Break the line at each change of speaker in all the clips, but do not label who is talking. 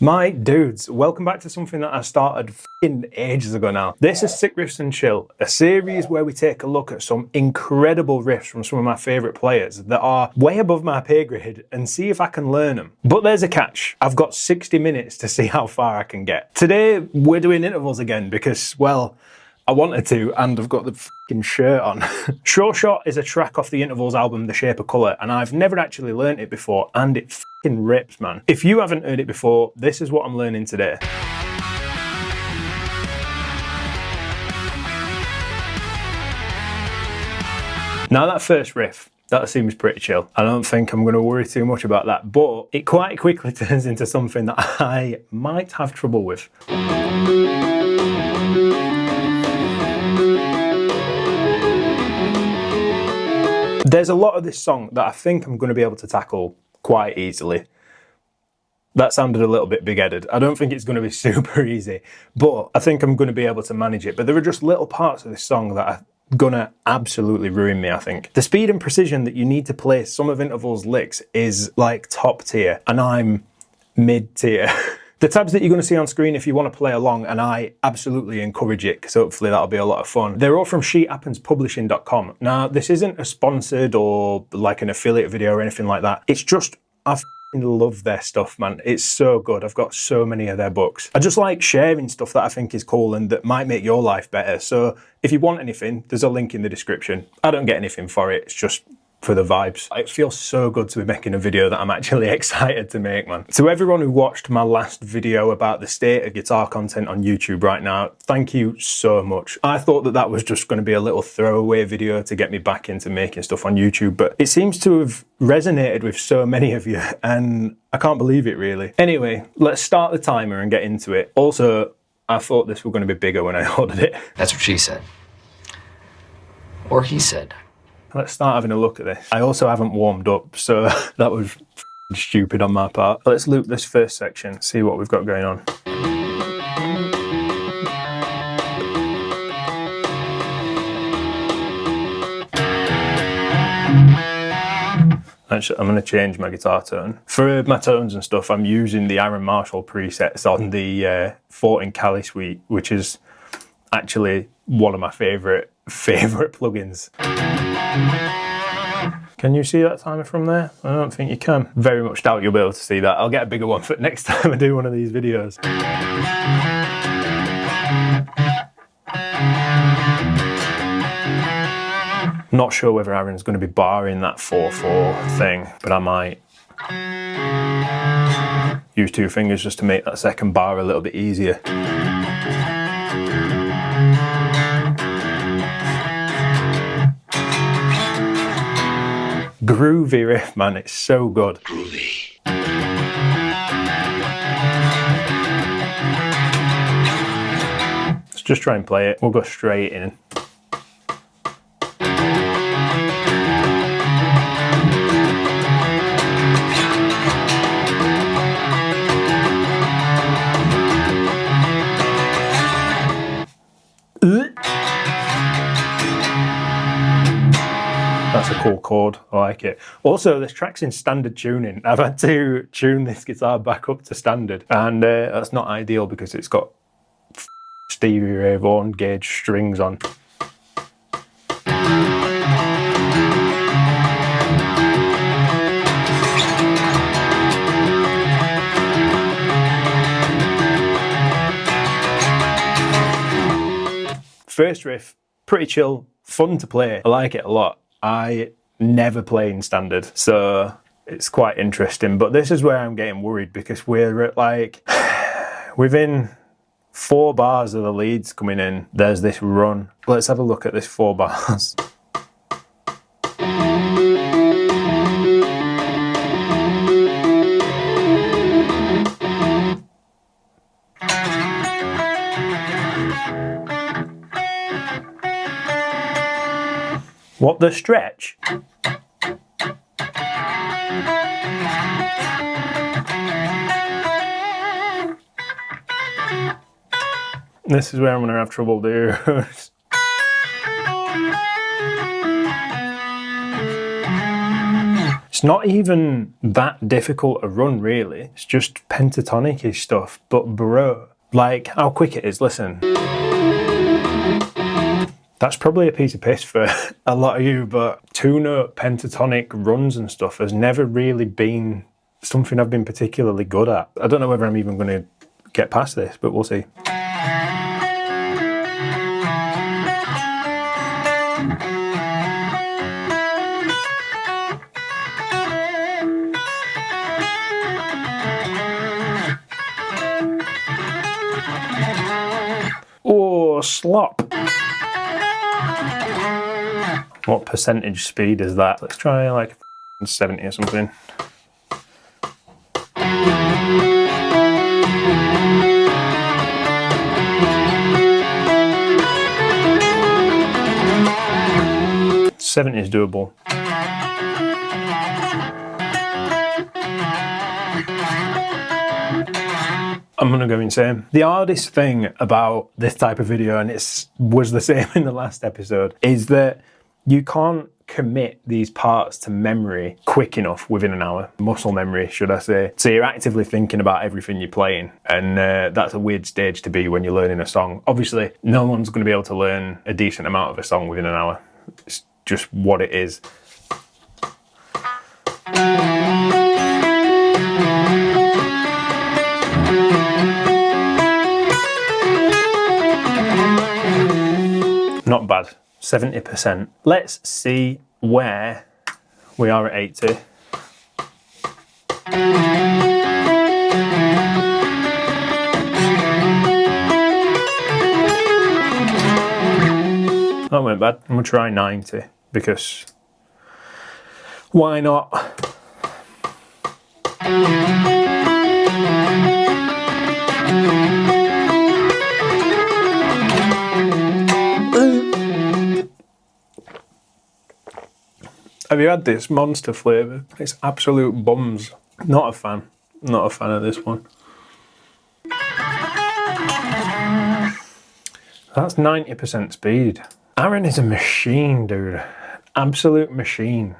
My dudes, welcome back to something that I started ages ago now. This is Sick Riffs and Chill, a series where we take a look at some incredible riffs from some of my favourite players that are way above my pay grade and see if I can learn them. But there's a catch. I've got 60 minutes to see how far I can get. Today, we're doing intervals again because, well, I wanted to, and I've got the fucking shirt on. Sure Shot is a track off the Intervals album, The Shape of Colour, and I've never actually learnt it before, and it fucking rips, man. If you haven't heard it before, this is what I'm learning today. Now that first riff, that seems pretty chill. I don't think I'm going to worry too much about that, but it quite quickly turns into something that I might have trouble with. There's a lot of this song that I think I'm going to be able to tackle quite easily. That sounded a little bit big-headed. I don't think it's going to be super easy, but I think I'm going to be able to manage it. But there are just little parts of this song that are going to absolutely ruin me, I think. The speed and precision that you need to play some of Interval's licks is like top tier, and I'm mid-tier. The tabs that you're going to see on screen if you want to play along, and I absolutely encourage it because hopefully that'll be a lot of fun. They're all from sheethappenspublishing.com. Now, this isn't a sponsored or like an affiliate video or anything like that. It's just, I love their stuff, man. It's so good. I've got so many of their books. I just like sharing stuff that I think is cool and that might make your life better. So if you want anything, there's a link in the description. I don't get anything for it. It's just for the vibes. It feels so good to be making a video that I'm actually excited to make, man. To everyone who watched my last video about the state of guitar content on YouTube right now, thank you so much. I thought that that was just going to be a little throwaway video to get me back into making stuff on YouTube, but it seems to have resonated with so many of you, and I can't believe it, really. Anyway, let's start the timer and get into it. Also, I thought this was going to be bigger when I ordered it.
That's what she said. Or he said.
Let's start having a look at this. I also haven't warmed up, so that was stupid on my part. Let's loop this first section, see what we've got going on. Actually, I'm going to change my guitar tone. For my tones and stuff, I'm using the Aaron Marshall presets on the 14 Cali suite, which is actually one of my favourite plugins. Can you see that timer from there? I don't think you can. Very much doubt you'll be able to see that. I'll get a bigger one for next time I do one of these videos. Not sure whether Aaron's going to be barring that 4/4 thing, but I might use two fingers just to make that second bar a little bit easier. Groovy riff, man, it's so good. Groovy. Let's just try and play it. We'll go straight in. That's a cool chord, I like it. Also, this track's in standard tuning. I've had to tune this guitar back up to standard, and that's not ideal because it's got Stevie Ray Vaughan gauge strings on. First riff, pretty chill, fun to play. I like it a lot. I never play in standard, so it's quite interesting. But this is where I'm getting worried because we're at like, within 4 bars of the leads coming in, there's this run. Let's have a look at this 4 bars. What the stretch? This is where I'm going to have trouble, dude. It's not even that difficult to run, really. It's just pentatonic-y stuff. But bro, like how quick it is, listen. That's probably a piece of piss for a lot of you, but two-note pentatonic runs and stuff has never really been something I've been particularly good at. I don't know whether I'm even going to get past this, but we'll see. Oh, slop. What percentage speed is that? Let's try like 70 or something. '70 is doable. I'm gonna go insane. The hardest thing about this type of video, and it was the same in the last episode, is that you can't commit these parts to memory quick enough within an hour. Muscle memory, should I say. So you're actively thinking about everything you're playing, and that's a weird stage to be when you're learning a song. Obviously, no one's going to be able to learn a decent amount of a song within an hour. It's just what it is. Not bad. 70%. Let's see where we are at 80. That went bad. I'm gonna try 90 because why not? Have you had this Monster flavour? It's absolute bums. Not a fan. Not a fan of this one. That's 90% speed. Aaron is a machine, dude. Absolute machine.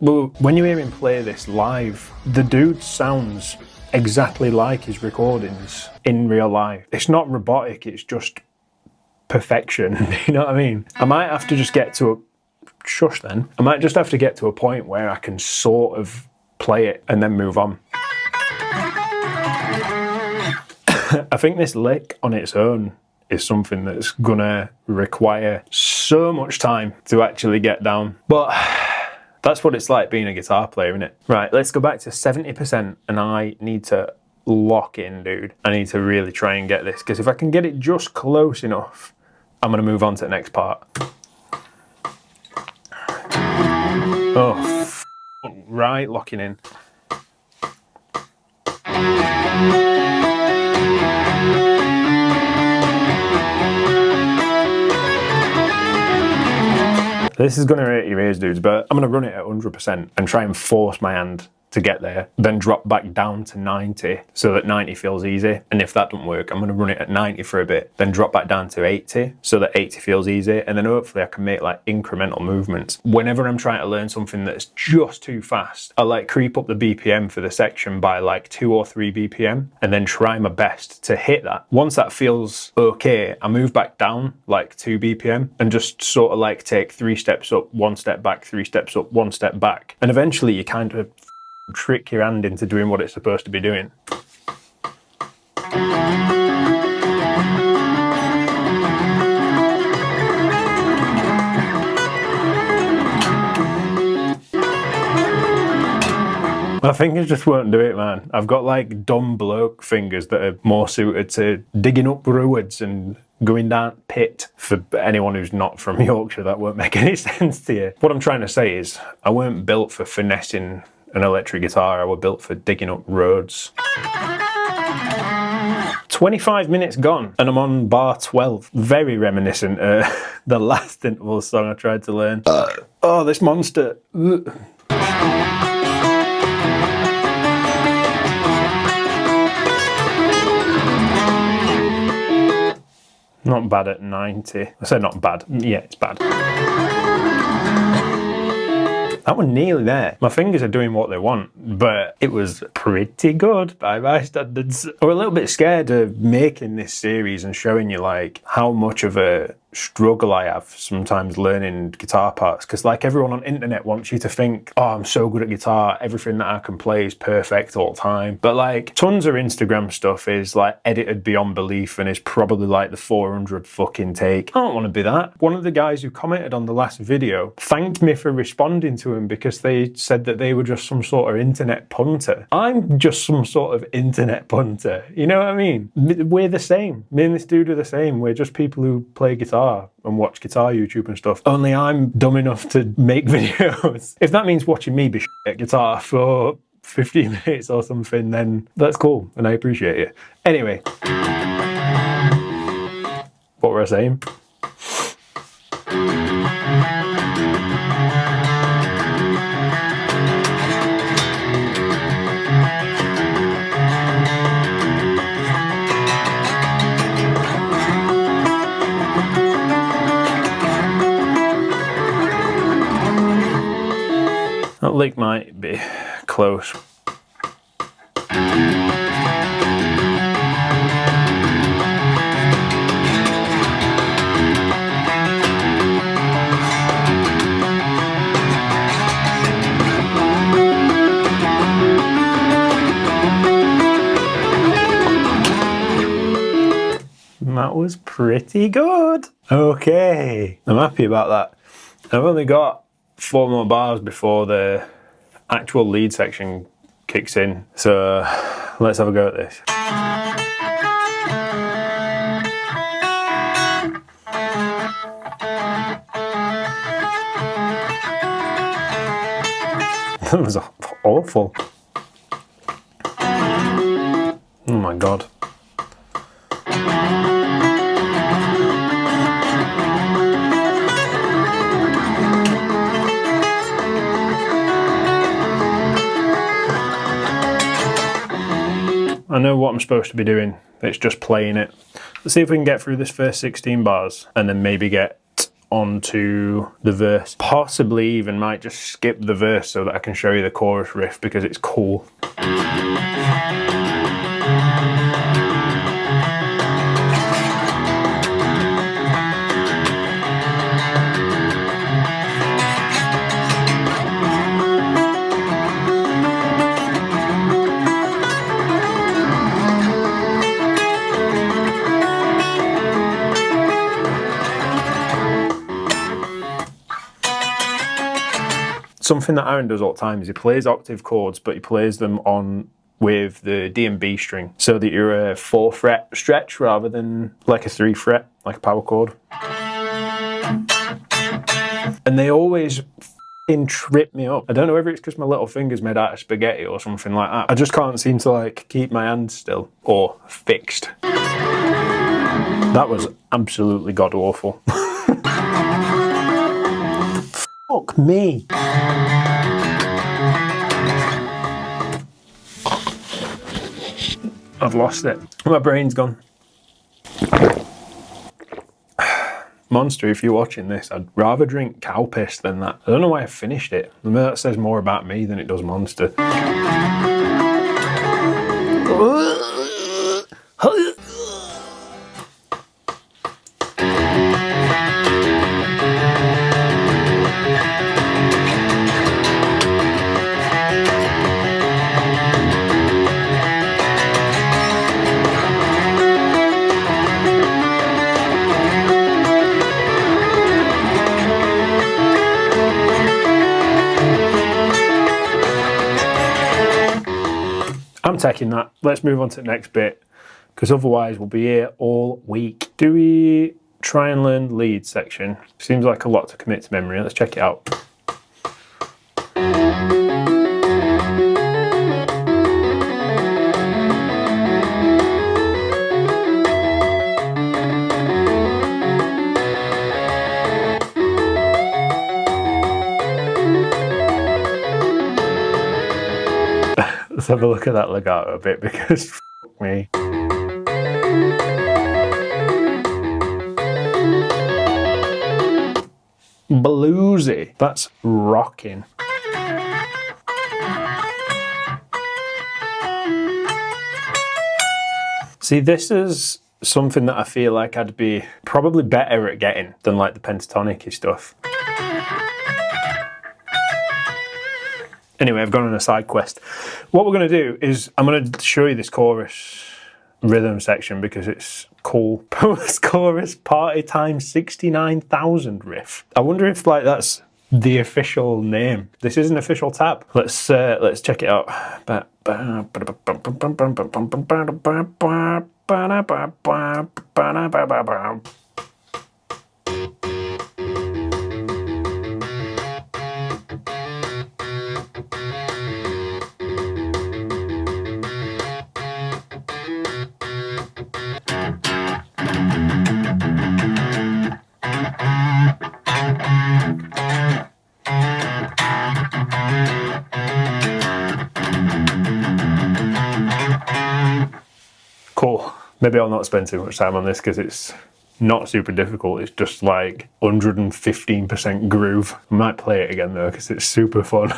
Well, when you hear him play this live, the dude sounds exactly like his recordings in real life. It's not robotic, it's just perfection. You know what I mean? I might have to just get to a shush then. I might just have to get to a point where I can sort of play it and then move on. I think this lick on its own is something that's gonna require so much time to actually get down. But that's what it's like being a guitar player, isn't it? Right, let's go back to 70% and I need to lock in, dude. I need to really try and get this, because if I can get it just close enough, I'm gonna move on to the next part. Oh, right, locking in. This is gonna hurt your ears, dudes, but I'm gonna run it at 100% and try and force my hand to get there, then drop back down to 90 so that 90 feels easy. And if that doesn't work, I'm gonna run it at 90 for a bit, then drop back down to 80 so that 80 feels easy. And then hopefully I can make like incremental movements. Whenever I'm trying to learn something that's just too fast, I like creep up the BPM for the section by like 2 or 3 BPM and then try my best to hit that. Once that feels okay, I move back down like 2 BPM and just sort of like take 3 steps up, 1 step back, 3 steps up, 1 step back. And eventually you kind of trick your hand into doing what it's supposed to be doing. My fingers just won't do it, man. I've got like dumb bloke fingers that are more suited to digging up ruins and going down pit. For anyone who's not from Yorkshire, that won't make any sense to you. What I'm trying to say is I weren't built for finessing an electric guitar, I was built for digging up roads. 25 minutes gone and I'm on bar 12. Very reminiscent of the last interval song I tried to learn. Oh, this monster. Not bad at 90. I said not bad. Yeah, it's bad. That one nearly there. My fingers are doing what they want, but it was pretty good by my standards. I'm a little bit scared of making this series and showing you like how much of a struggle I have sometimes learning guitar parts, because like everyone on internet wants you to think, oh, I'm so good at guitar, everything that I can play is perfect all the time. But like tons of Instagram stuff is like edited beyond belief and is probably like the 400 fucking take. I don't want to be that. One of the guys who commented on the last video thanked me for responding to him because they said that they were just some sort of internet punter. I'm just some sort of internet punter. You know what I mean? We're the same. Me and this dude are the same. We're just people who play guitar and watch guitar YouTube and stuff. Only I'm dumb enough to make videos. If that means watching me be shit at guitar for 15 minutes or something, then that's cool and I appreciate it. Anyway, what were I saying? That lick might be close. That was pretty good. Okay, I'm happy about that. I've only got 4 more bars before the actual lead section kicks in, so let's have a go at this. That was awful. Oh my god. I know what I'm supposed to be doing, it's just playing it. Let's see if we can get through this first 16 bars and then maybe get onto the verse. Possibly even might just skip the verse so that I can show you the chorus riff because it's cool. Something that Aaron does all the time is he plays octave chords, but he plays them on with the D and B string so that you're a 4-fret stretch rather than like a 3-fret, like a power chord. And they always f***ing trip me up. I don't know whether it's because my little finger's made out of spaghetti or something like that. I just can't seem to like keep my hands still or fixed. That was absolutely god awful. Fuck me. I've lost it. My brain's gone. Monster, if you're watching this, I'd rather drink cow piss than that. I don't know why I finished it. I mean, that says more about me than it does Monster. I'm taking that. Let's move on to the next bit, because otherwise we'll be here all week. Do we try and learn the lead section? Seems like a lot to commit to memory. Let's check it out. Let's have a look at that legato a bit because fuck me. Bluesy. That's rocking. See, this is something that I feel like I'd be probably better at getting than like the pentatonic-y stuff. Anyway, I've gone on a side quest. What we're going to do is I'm going to show you this chorus rhythm section because it's cool. Post chorus party time 69,000 riff. I wonder if like that's the official name. This is an official tab. Let's check it out. Cool. Maybe I'll not spend too much time on this because it's not super difficult. It's just like 115% groove. I might play it again though because it's super fun.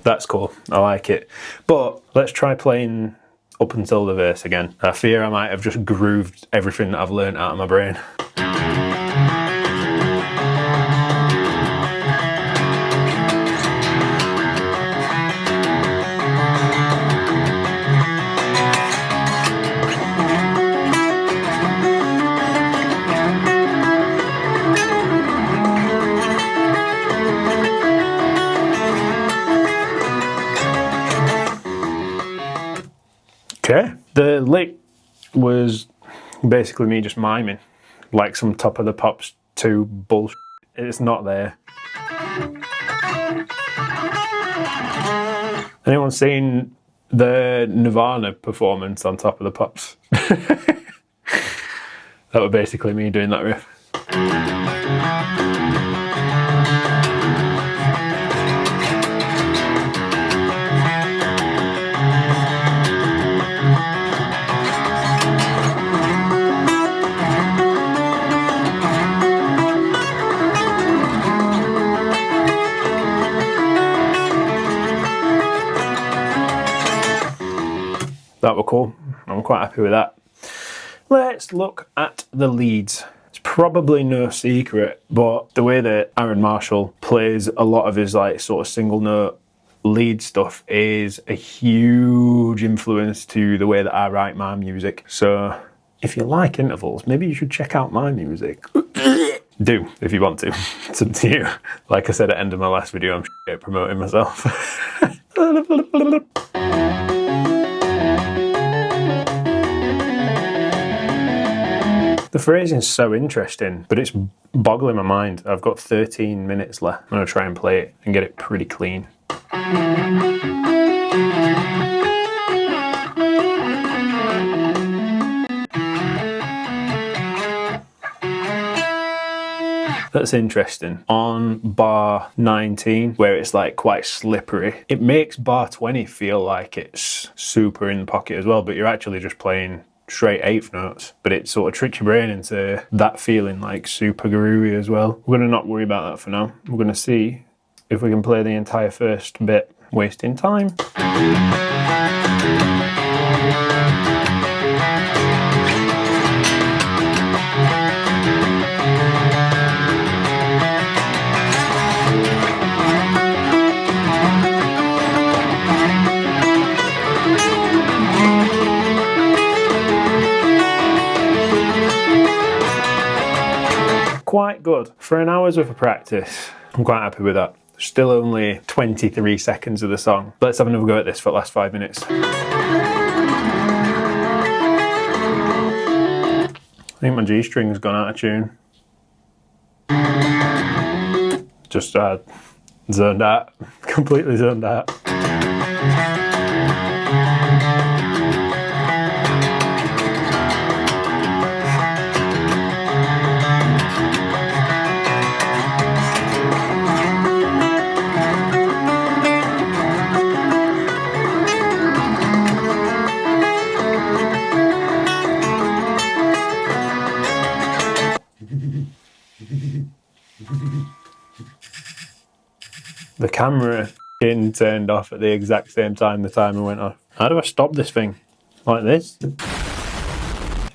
That's cool. I like it. But let's try playing up until the verse again. I fear I might have just grooved everything that I've learned out of my brain. Okay, the lick was basically me just miming, like some Top of the Pops 2 bullshit. It's not there. Anyone seen the Nirvana performance on Top of the Pops? That was basically me doing that riff. That were cool. I'm quite happy with that. Let's look at the leads. It's probably no secret, but the way that Aaron Marshall plays a lot of his like sort of single note lead stuff is a huge influence to the way that I write my music. So if you like intervals, maybe you should check out my music. Do, if you want to. It's up to you. Like I said at the end of my last video, I'm shit promoting myself. The phrasing is so interesting, but it's boggling my mind. I've got 13 minutes left. I'm going to try and play it and get it pretty clean. That's interesting. On bar 19, where it's like quite slippery, it makes bar 20 feel like it's super in the pocket as well, but you're actually just playing straight eighth notes, but it sort of tricks your brain into that feeling like super groovy as well. We're going to not worry about that for now. We're going to see if we can play the entire first bit, wasting time. Quite good. For an hour's worth of practice, I'm quite happy with that. Still only 23 seconds of the song. Let's have another go at this for the last 5 minutes. I think my G string's gone out of tune. Just zoned out. Completely zoned out. The camera turned off at the exact same time the timer went off. How do I stop this thing? Like this?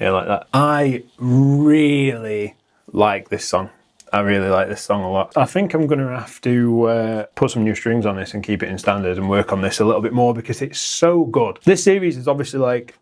Yeah, like that. I really like this song. I really like this song a lot. I think I'm going to have to put some new strings on this and keep it in standard and work on this a little bit more because it's so good. This series is obviously like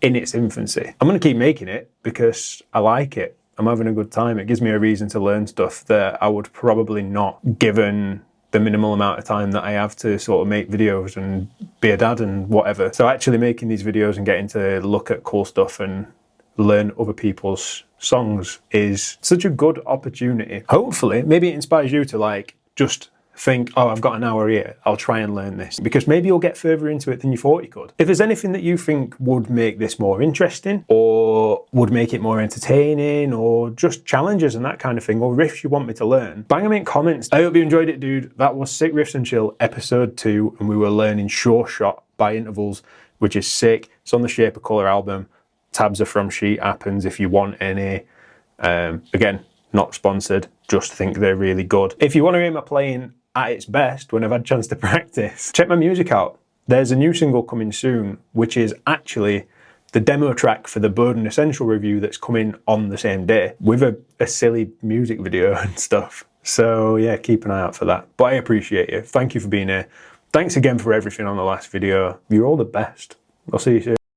in its infancy. I'm going to keep making it because I like it. I'm having a good time. It gives me a reason to learn stuff that I would probably not, given the minimal amount of time that I have to sort of make videos and be a dad and whatever. So actually making these videos and getting to look at cool stuff and learn other people's songs is such a good opportunity. Hopefully, maybe it inspires you to like just think, oh, I've got an hour here, I'll try and learn this, because maybe you'll get further into it than you thought you could. If there's anything that you think would make this more interesting or would make it more entertaining or just challenges and that kind of thing, or riffs you want me to learn, bang them in comments. I hope you enjoyed it, dude. That was Sick Riffs and Chill episode 2, and we were learning Sure Shot by Intervals, which is sick. It's on the Shape of Colour album. Tabs are from Sheet Happens if you want any. Again, not sponsored, just think they're really good. If you want to hear my playing at its best when I've had a chance to practice, check my music out. There's a new single coming soon, which is actually the demo track for the Burden Essential review that's coming on the same day with a silly music video and stuff. So yeah, keep an eye out for that. But I appreciate you. Thank you for being here. Thanks again for everything on the last video. You're all the best. I'll see you soon.